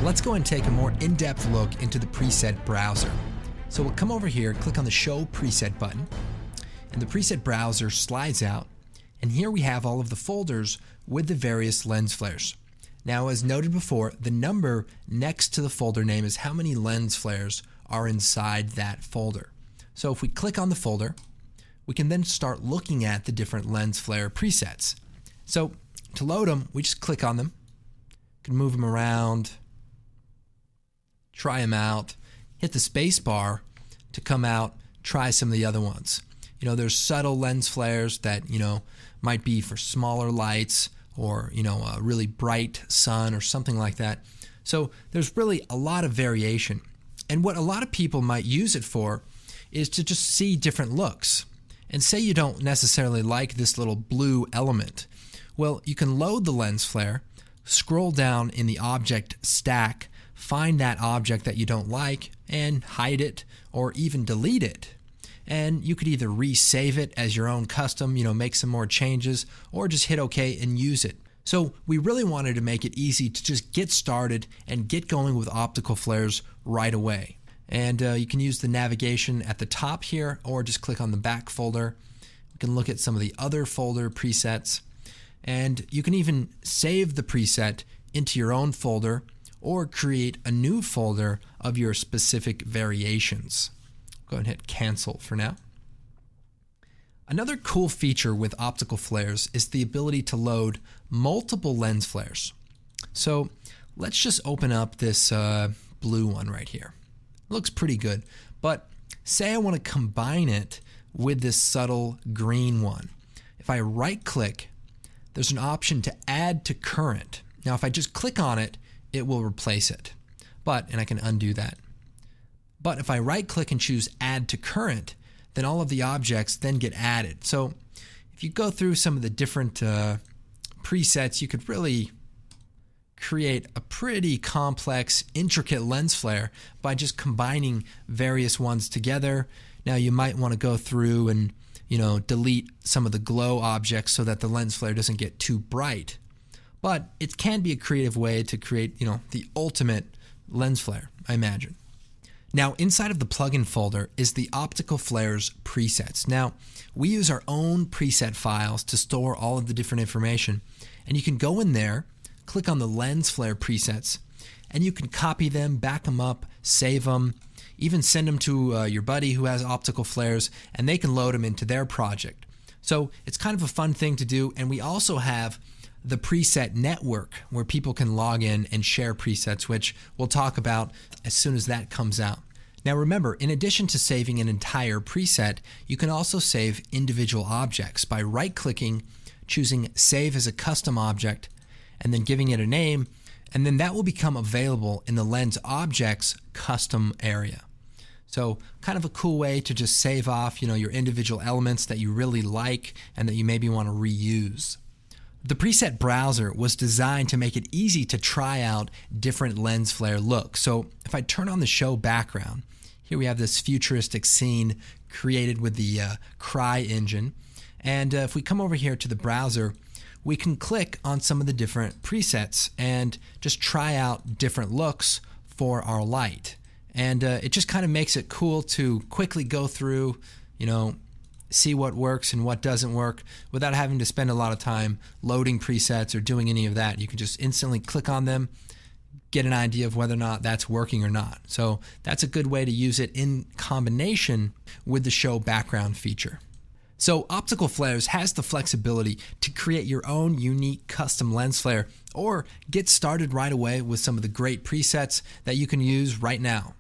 Let's go and take a more in-depth look into the preset browser. So we'll come over here, click on the Show Preset button, and the preset browser slides out, and here we have all of the folders with the various lens flares. Now, as noted before, the number next to the folder name is how many lens flares are inside that folder. So if we click on the folder, we can then start looking at the different lens flare presets. So to load them, we just click on them, can move them around, try them out, hit the space bar to come out, try some of the other ones. There's subtle lens flares that, might be for smaller lights or, a really bright sun or something like that. So there's really a lot of variation. And what a lot of people might use it for is to just see different looks. And say you don't necessarily like this little blue element. Well, you can load the lens flare, scroll down in the object stack, find that object that you don't like and hide it or even delete it. And you could either resave it as your own custom, make some more changes, or just hit OK and use it. So we really wanted to make it easy to just get started and get going with optical flares right away. And you can use the navigation at the top here or just click on the back folder. You can look at some of the other folder presets. And you can even save the preset into your own folder or create a new folder of your specific variations. Go ahead and hit cancel for now. Another cool feature with optical flares is the ability to load multiple lens flares. So let's just open up this blue one right here. It looks pretty good, but say I want to combine it with this subtle green one. If I right click, there's an option to add to current. Now if I just click on it, it will replace it. And I can undo that. But if I right click and choose add to current, then all of the objects then get added. So if you go through some of the different presets, you could really create a pretty complex, intricate lens flare by just combining various ones together. Now you might want to go through and delete some of the glow objects so that the lens flare doesn't get too bright. But it can be a creative way to create, the ultimate lens flare, I imagine. Now, inside of the plugin folder is the optical flares presets. Now, we use our own preset files to store all of the different information, and you can go in there, click on the lens flare presets, and you can copy them, back them up, save them, even send them to your buddy who has optical flares, and they can load them into their project. So it's kind of a fun thing to do, and we also have the preset network where people can log in and share presets, which we'll talk about as soon as that comes out. Now remember, in addition to saving an entire preset, you can also save individual objects by right-clicking, choosing Save as a Custom Object, and then giving it a name, and then that will become available in the Lens Objects custom area. So kind of a cool way to just save off, your individual elements that you really like and that you maybe want to reuse. The preset browser was designed to make it easy to try out different lens flare looks. So if I turn on the show background, here we have this futuristic scene created with the Cry engine. And if we come over here to the browser, we can click on some of the different presets and just try out different looks for our light. And it just kind of makes it cool to quickly go through, see what works and what doesn't work without having to spend a lot of time loading presets or doing any of that. You can just instantly click on them, get an idea of whether or not that's working or not. So that's a good way to use it in combination with the show background feature. So Optical Flares has the flexibility to create your own unique custom lens flare or get started right away with some of the great presets that you can use right now.